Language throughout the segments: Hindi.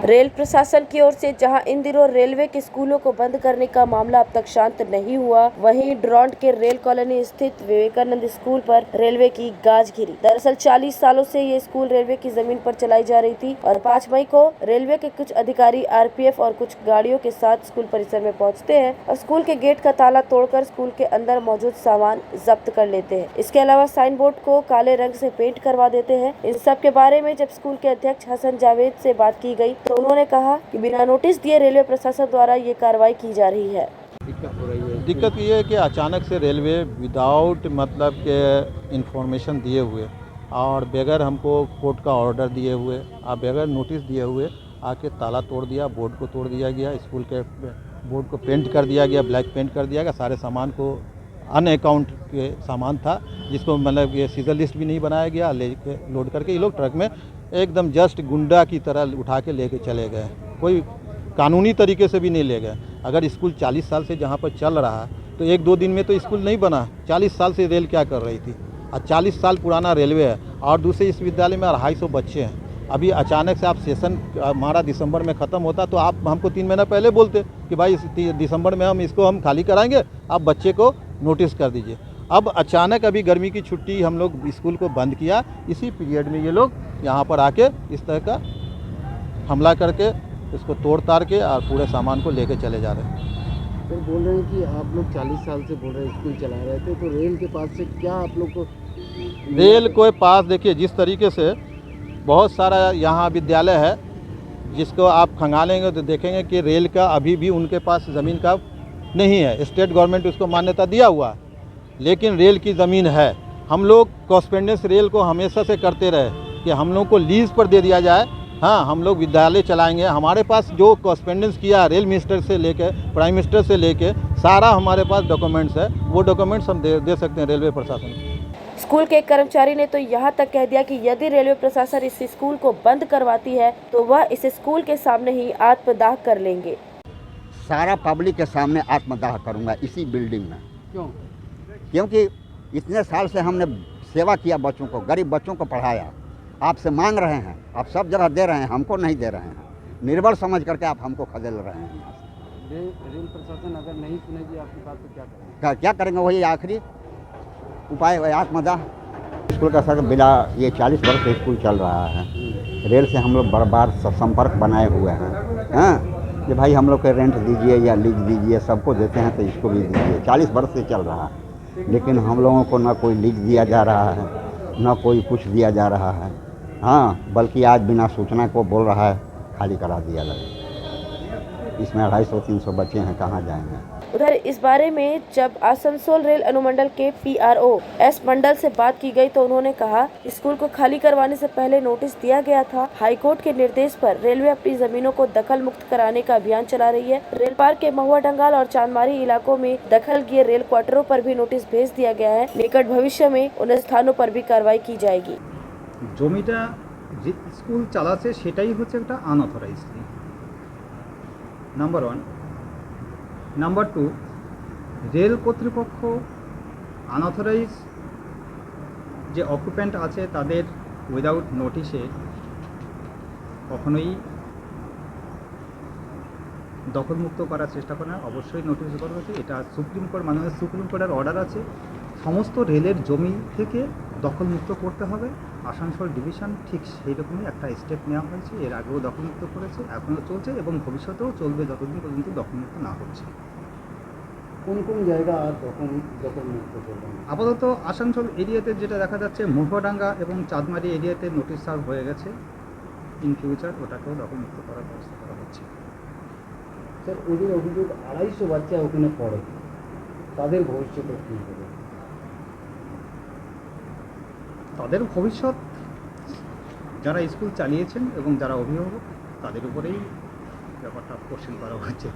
रेल प्रशासन की ओर से जहां इन दिनों रेलवे के स्कूलों को बंद करने का मामला अब तक शांत नहीं हुआ, वहीं ड्रोंट के रेल कॉलोनी स्थित विवेकानंद स्कूल पर रेलवे की गाज गिरी। दरअसल 40 सालों से ये स्कूल रेलवे की जमीन पर चलाई जा रही थी और 5 मई को रेलवे के कुछ अधिकारी आरपीएफ और कुछ गाड़ियों के साथ स्कूल परिसर में पहुँचते हैं और स्कूल के गेट का ताला तोड़कर स्कूल के अंदर मौजूद सामान जब्त कर लेते हैं। इसके अलावा साइन बोर्ड को काले रंग से पेंट करवा देते हैं। इन सब के बारे में जब स्कूल के अध्यक्ष हसन जावेद से बात की गई तो उन्होंने कहा कि बिना नोटिस दिए रेलवे प्रशासन द्वारा ये कार्रवाई की जा रही है। दिक्कत ये है कि अचानक से रेलवे विदाउट मतलब के इंफॉर्मेशन दिए हुए और बगैर हमको कोर्ट का ऑर्डर दिए हुए और बगैर नोटिस दिए हुए आके ताला तोड़ दिया, बोर्ड को तोड़ दिया गया, स्कूल के बोर्ड को पेंट कर दिया गया, ब्लैक पेंट कर दिया गया। सारे सामान को अनअकाउंट के सामान था जिसको मतलब ये सीजर लिस्ट भी नहीं बनाया गया, लेके लोड करके ये लोग ट्रक में एकदम जस्ट गुंडा की तरह उठा के लेके चले गए। कोई कानूनी तरीके से भी नहीं ले गए। अगर स्कूल 40 साल से जहाँ पर चल रहा है तो 1-2 दिन में तो स्कूल नहीं बना। 40 साल से रेल क्या कर रही थी और 40 साल पुराना रेलवे है और दूसरे इस विद्यालय में 250 बच्चे हैं। अभी अचानक से आप सेशन हमारा दिसंबर में ख़त्म होता तो आप हमको 3 महीना पहले बोलते कि भाई दिसंबर में हम खाली कराएंगे, आप बच्चे को नोटिस कर दीजिए। अब अचानक अभी गर्मी की छुट्टी हम लोग स्कूल को बंद किया, इसी पीरियड में ये लोग यहाँ पर आके इस तरह का हमला करके इसको तोड़ ताड़ के और पूरे सामान को लेके चले जा रहे हैं। सर बोल रहे हैं कि आप लोग 40 साल से बोल रहे हैं स्कूल चला रहे थे, तो रेल के पास से क्या आप लोग को रेल के पास देखिए जिस तरीके से बहुत सारा यहाँ विद्यालय है जिसको आप खंगालेंगे तो देखेंगे कि रेल का अभी भी उनके पास ज़मीन का नहीं है। स्टेट गवर्नमेंट उसको मान्यता दिया हुआ लेकिन रेल की ज़मीन है। हम लोग कॉस्पेंडेंस रेल को हमेशा से करते रहे कि हम लोग को लीज पर दे दिया जाए। हाँ, हम लोग विद्यालय चलाएंगे। हमारे पास जो कॉस्पेंडेंस किया रेल मिनिस्टर से लेके प्राइम मिनिस्टर से लेके सारा हमारे पास डॉक्यूमेंट्स है, वो डॉक्यूमेंट्स हम दे सकते हैं रेलवे प्रशासन को। स्कूल के एक कर्मचारी ने तो यहाँ तक कह दिया कि यदि रेलवे प्रशासन इस स्कूल को बंद करवाती है तो वह इस स्कूल के सामने ही आत्मदाह कर लेंगे। सारा पब्लिक के सामने आत्मदाह करूँगा इसी बिल्डिंग में। क्यों? क्योंकि इतने साल से हमने सेवा किया, बच्चों को, गरीब बच्चों को पढ़ाया। आपसे मांग रहे हैं, आप सब जगह दे रहे हैं, हमको नहीं दे रहे हैं। निर्बल समझ करके आप हमको खदेल रहे हैं यहाँ से। रेल प्रशासन अगर नहीं सुनेगी आपकी बात तो क्या करेंगे? क्या करेंगे? वही आखिरी उपाय है, आत्मदाह। स्कूल का सर बिना ये 40 वर्ष से स्कूल चल रहा है। रेल से हम लोग बार-बार संपर्क बनाए हुए हैं। हाँ, कि भाई हम लोग को रेंट दीजिए या लीज दीजिए, सबको देते हैं तो इसको भी दीजिए। 40 वर्ष से चल रहा है लेकिन हम लोगों को ना कोई लीज दिया जा रहा है, ना कोई कुछ दिया जा रहा है। हाँ, बल्कि आज बिना सूचना को बोल रहा है खाली करा दिया जाए। इसमें 250-300 बच्चे हैं, कहाँ जाएंगे? उधर इस बारे में जब आसनसोल रेल अनुमंडल के पीआरओ एस मंडल से बात की गई तो उन्होंने कहा स्कूल को खाली करवाने से पहले नोटिस दिया गया था। हाईकोर्ट के निर्देश पर रेलवे अपनी जमीनों को दखल मुक्त कराने का अभियान चला रही है। रेल पार्क के महुआ डंगाल और चांदमारी इलाकों में दखल किए रेल क्वार्टरों पर भी नोटिस भेज दिया गया है। निकट भविष्य में उन स्थानों पर भी कार्रवाई की जाएगी। জমিটা যে স্কুল চালাচ্ছে সেটাই হচ্ছে একটা আনঅথরাইজড নাম্বার 1। নাম্বার 2, রেল কর্তৃপক্ষ আনঅথরাইজ যে অকুপেন্ট আছে তাদের উইদাউট নোটিশে কখনোই দখলমুক্ত করার চেষ্টা করে না। অবশ্যই নোটিশ করা হচ্ছে। এটা সুপ্রিম কোর্ট, মাননীয় সুপ্রিম কোর্টের অর্ডার আছে সমস্ত রেলের জমি থেকে দখলমুক্ত করতে হবে। আসানসোল ডিভিশন ঠিক সেই রকমই একটা স্টেপ নেওয়া হয়েছে। এর আগেও দখলমুক্ত করেছে, এখনও চলছে এবং ভবিষ্যতেও চলবে যতদিন পর্যন্ত দখলমুক্ত না হচ্ছে। কোন কোন জায়গা আর দখলমুক্ত করবেন? আপাতত আসানসোল এরিয়াতে যেটা দেখা যাচ্ছে মহুয়াডাঙ্গা এবং চাঁদমারি এরিয়াতে নোটিশ সার্ভ হয়ে গেছে। ইন ফিউচার ওটাকেও দখলমুক্ত করার ব্যবস্থা করা হচ্ছে। স্যার, ওদের অভিযোগ 250 বাচ্চা ওখানে পড়ে, তাদের ভবিষ্যতে কী হবে? তাদের ভবিষ্যৎ যারা স্কুল চালিয়েছেন এবং যারা অভিভাবক তাদের উপরেই ব্যাপারটা কোশ্চেন করা হচ্ছে।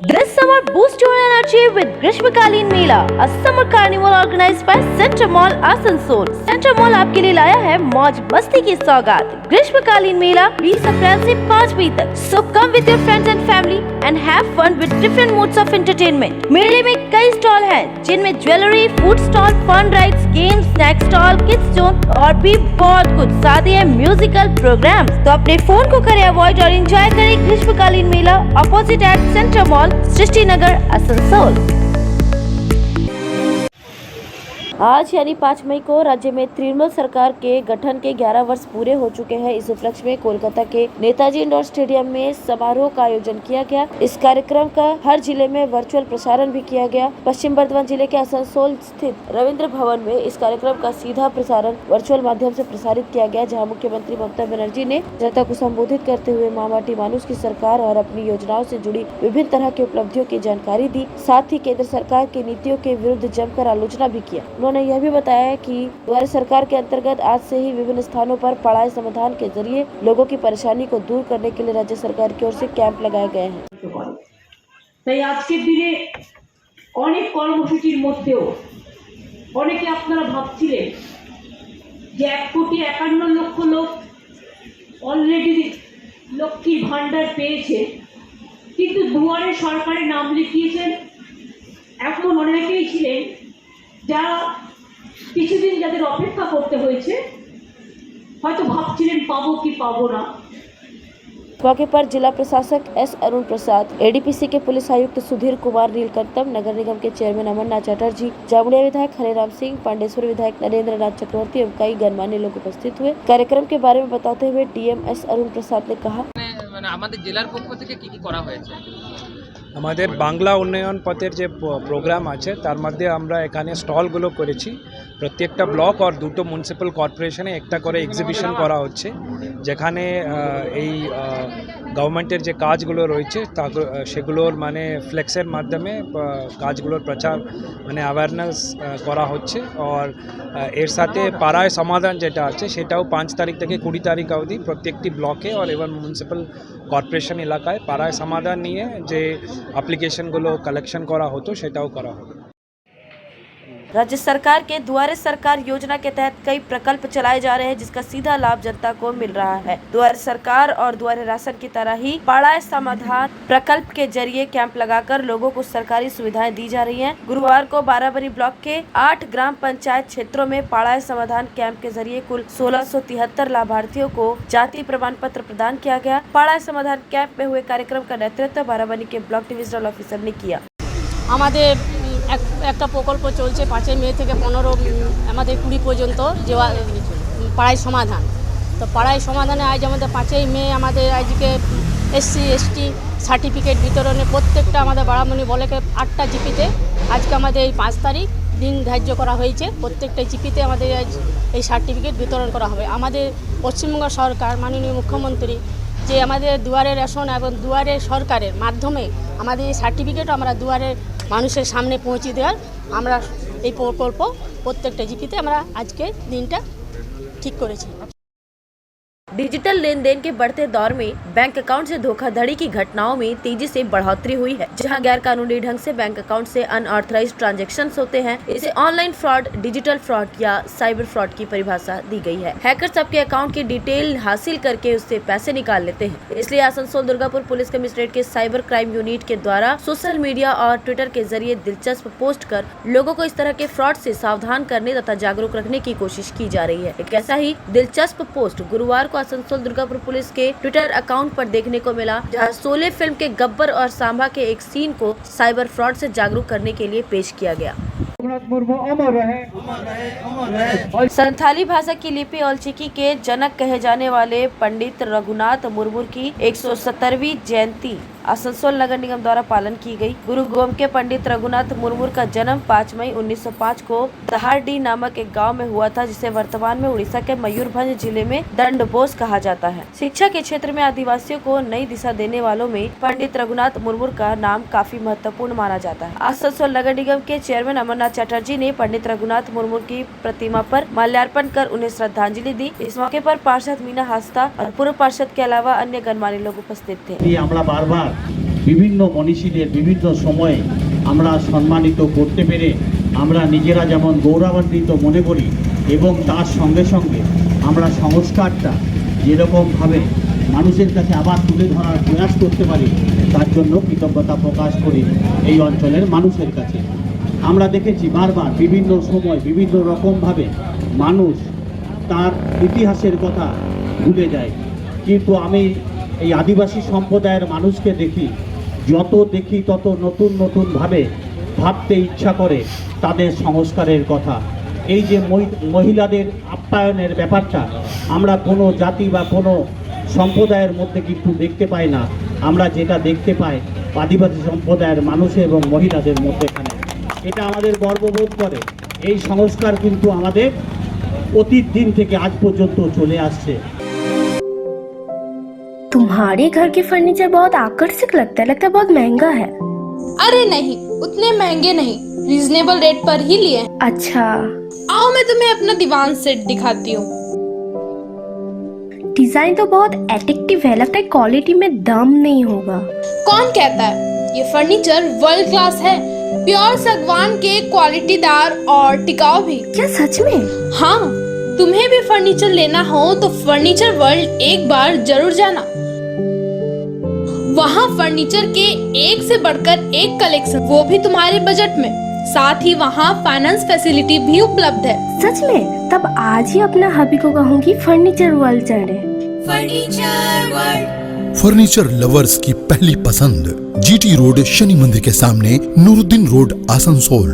दृश्य summer, boost your energy with Grishmakaleen Mela, a summer carnival organized by Center Mall Asansol. Center Mall आपके लिए लाया है मौज मस्ती की सौगात। ग्रीष्मकालीन मेला 20 अप्रैल से 5 मई तक। So come with your friends and family and have fun with different modes of entertainment. मेले में कई स्टॉल हैं, जिनमें jewellery, food stall, fun rides, games, snack stall, kids zone और भी बहुत कुछ। साथ ही है म्यूजिकल प्रोग्राम्स। तो अपने फोन को करें अवॉइड और एंजॉय करें ग्रीष्मकालीन मेला अपोजिट एट सेंटर मॉल, सृष्टि नगर, आसनसोल। आज यानी 5 मई को राज्य में तृणमूल सरकार के गठन के 11 वर्ष पूरे हो चुके हैं। इस उपलक्ष्य में कोलकाता के नेताजी इंडोर स्टेडियम में समारोह का आयोजन किया गया। इस कार्यक्रम का हर जिले में वर्चुअल प्रसारण भी किया गया। पश्चिम बर्धमान जिले के आसनसोल स्थित रविंद्र भवन में इस कार्यक्रम का सीधा प्रसारण वर्चुअल माध्यम से प्रसारित किया गया, जहाँ मुख्यमंत्री ममता बनर्जी ने जनता को संबोधित करते हुए मामाटी मानुष की सरकार और अपनी योजनाओं से जुड़ी विभिन्न तरह की उपलब्धियों की जानकारी दी। साथ ही केंद्र सरकार की नीतियों के विरुद्ध जमकर आलोचना भी किया। उन्होंने यह भी बताया कि द्वारा सरकार के अंतर्गत आज से ही विभिन्न स्थानों पर पढ़ाई समाधान के जरिए लोगों की परेशानी को दूर करने के लिए राज्य सरकार की ओर से कैंप लगाए गए हैं। তাই আজকের দিনে অনেক কর্মসূচির মধ্যেও অনেকে আপনারা ভাবছিলেন যে 1,51,00,000 লোক অলরেডি লক্ষ্মীর ভান্ডার পেয়েছে, কিন্তু দুয়ারে সরকারে নাম লিখিয়েছেন এমন অনেকেই ছিলেন যারা কিছুদিন যাদের অপেক্ষা করতে হয়েছে, হয়তো ভাবছিলেন পাবো কি পাবো না। मौके पर जिला प्रशासक एस अरुण प्रसाद, एडीपीसी के पुलिस आयुक्त सुधीर कुमार नीलकंठम, नगर निगम के चेयरमैन अमरनाथ चटर्जी, जामुड़िया विधायक हरेराम सिंह, पांडेश्वर विधायक नरेंद्र नाथ चक्रवर्ती एवं कई गणमान्य लोग उपस्थित हुए। कार्यक्रम के बारे में बताते हुए डीएम एस अरुण प्रसाद ने कहा, আমাদের জেলার পক্ষ থেকে কি কি করা হয়েছে? আমাদের বাংলা উন্নয়ন পথের যে প্রোগ্রাম আছে তার মধ্যে আমরা এখানে স্টলগুলো করেছি। প্রত্যেকটা ব্লক আর দুটো মিউনিসিপ্যাল কর্পোরেশনে একটা করে এক্সিবিশন করা হচ্ছে, যেখানে এই গভর্নমেন্টের যে কাজগুলো রয়েছে সেগুলোর মানে ফ্লেক্সের মাধ্যমে কাজগুলোর প্রচার মানে অ্যাওয়ারনেস করা হচ্ছে। আর এর সাথে পাড়ায় সমাধান যেটা আছে সেটাও 5 তারিখ থেকে 20 তারিখ অবধি প্রত্যেকটি ব্লকে আর এবং মিউনিসিপ্যাল কর্পোরেশন এলাকায় পাড়ায় সমাধান নিয়ে যে অ্যাপ্লিকেশনগুলো কালেকশন করা হতো সেটাও করা হবে। राज्य सरकार के दुआरे सरकार योजना के तहत कई प्रकल्प चलाए जा रहे हैं, जिसका सीधा लाभ जनता को मिल रहा है। दुआरे सरकार और दुआरे राशन की तरह ही पाड़ाए समाधान प्रकल्प के जरिए कैंप लगाकर लोगों को सरकारी सुविधाएं दी जा रही हैं। गुरुवार को बाराबरी ब्लॉक के 8 ग्राम पंचायत क्षेत्रों में पाड़ाए समाधान कैंप के जरिए कुल 1673 लाभार्थियों को जाति प्रमाण पत्र प्रदान किया गया। पाड़ाए समाधान कैंप में हुए कार्यक्रम का नेतृत्व बाराबरी के ब्लॉक डिविजनल ऑफिसर ने किया। একটা প্রকল্প চলছে 5 মে থেকে 15 20 পর্যন্ত যে পাড়ায় সমাধান। তো পাড়ায় সমাধানে আজ আমাদের 5 মে আমাদের আজকে SC ST সার্টিফিকেট বিতরণে প্রত্যেকটা আমাদের বারামণি বলেকে 8টা জিপিতে আজকে আমাদের এই 5 তারিখ দিন ধার্য করা হয়েছে। প্রত্যেকটা জিপিতে আমাদের আজ এই সার্টিফিকেট বিতরণ করা হবে। আমাদের পশ্চিমবঙ্গ সরকার মাননীয় মুখ্যমন্ত্রী যে আমাদের দুয়ারে রেশন এবং দুয়ারে সরকারের মাধ্যমে আমাদের এই সার্টিফিকেট আমরা দুয়ারে মানুষের সামনে পৌঁছে দেওয়ার আমরা এই প্রকল্প প্রত্যেকটা জিপিতে আমরা আজকে দিনটা ঠিক করেছি। डिजिटल लेन देन के बढ़ते दौर में बैंक अकाउंट से धोखाधड़ी की घटनाओं में तेजी से बढ़ोतरी हुई है। जहां गैर कानूनी ढंग से बैंक अकाउंट से अनऑथराइज्ड ट्रांजैक्शंस होते हैं, इसे ऑनलाइन फ्रॉड, डिजिटल फ्रॉड या साइबर फ्रॉड की परिभाषा दी गई है। हैकर्स आपके अकाउंट की डिटेल हासिल करके उससे पैसे निकाल लेते हैं। इसलिए आसनसोल दुर्गापुर पुलिस कमिश्नरेट के साइबर क्राइम यूनिट के द्वारा सोशल मीडिया और ट्विटर के जरिए दिलचस्प पोस्ट कर लोगों को इस तरह के फ्रॉड से सावधान करने तथा जागरूक रखने की कोशिश की जा रही है। एक ऐसा ही दिलचस्प पोस्ट गुरुवार को आसनसोल दुर्गापुर पुलिस के ट्विटर अकाउंट पर देखने को मिला, जहां शोले फिल्म के गब्बर और सांभा के एक सीन को साइबर फ्रॉड से जागरूक करने के लिए पेश किया गया। संथाली भाषा की लिपि औलचिकी के जनक कहे जाने वाले पंडित रघुनाथ मुर्मू की 170वीं जयंती आसनसोल नगर निगम द्वारा पालन की गई। गुरु गोम के पंडित रघुनाथ मुर्मू का जन्म 5 मई 1905 को दहाड़डी नामक एक गांव में हुआ था, जिसे वर्तमान में उड़ीसा के मयूरभंज जिले में दंडबोस कहा जाता है। शिक्षा के क्षेत्र में आदिवासियों को नई दिशा देने वालों में पंडित रघुनाथ मुर्मू का नाम काफी महत्वपूर्ण माना जाता है। आसनसोल नगर निगम के चेयरमैन अमरनाथ चटर्जी ने पंडित रघुनाथ मुर्मू की प्रतिमा पर माल्यार्पण कर उन्हें श्रद्धांजलि दी। इस मौके पर पार्षद मीना हास्ता और पूर्व पार्षद के अलावा अन्य गणमान्य लोग उपस्थित थे। আমরা বারবার বিভিন্ন মনীষীদের বিভিন্ন সময়ে আমরা সম্মানিত করতে পেরে আমরা নিজেরা যেমন গৌরবান্বিত মনে করি, এবং তার সঙ্গে সঙ্গে আমরা সংস্কারটা যেরকমভাবে মানুষের কাছে আবার তুলে ধরার প্রয়াস করতে পারি, তার জন্য কৃতজ্ঞতা প্রকাশ করি এই অঞ্চলের মানুষের কাছে। আমরা দেখেছি বারবার বিভিন্ন সময় বিভিন্ন রকমভাবে মানুষ তার ইতিহাসের কথা ভুলে যায়, কিন্তু আমি এই আদিবাসী সম্প্রদায়ের মানুষকে দেখি, যত দেখি তত নতুন নতুনভাবে ভাবতে ইচ্ছা করে তাদের সংস্কারের কথা। এই যে মহিলাদের আপ্যায়নের ব্যাপারটা আমরা কোনো জাতি বা কোনো সম্প্রদায়ের মধ্যে কিন্তু দেখতে পাই না, আমরা যেটা দেখতে পাই আদিবাসী সম্প্রদায়ের মানুষ এবং মহিলাদের মধ্যেখানে। এটা আমাদের গর্ববোধ করে। এই সংস্কার কিন্তু আমাদের অতীত দিন থেকে আজ পর্যন্ত চলে আসছে। तुम्हारे घर के फर्नीचर बहुत आकर्षक लगता है बहुत महंगा है। अरे नहीं, उतने महंगे नहीं, रीजनेबल रेट पर ही लिए हैं। अच्छा, आओ मैं तुम्हें अपना दीवान सेट दिखाती हूँ। डिजाइन तो बहुत एट्रैक्टिव है, लगता है क्वालिटी में दम नहीं होगा। कौन कहता है? ये फर्नीचर वर्ल्ड क्लास है, प्योर सागवान के, क्वालिटीदार और टिकाऊ भी। क्या सच में? हाँ, तुम्हें भी फर्नीचर लेना हो तो फर्नीचर वर्ल्ड एक बार जरूर जाना। वहाँ फर्नीचर के एक से बढ़कर एक कलेक्शन, वो भी तुम्हारे बजट में। साथ ही वहाँ फाइनेंस फैसिलिटी भी उपलब्ध है। सच में? तब आज ही अपना हबी को कहूँगी फर्नीचर वर्ल्ड चढ़े। फर्नीचर वर्ल्ड, फर्नीचर लवर्स की पहली पसंद, जीटी रोड, शनि मंदिर के सामने, नूरुद्दीन रोड, आसनसोल।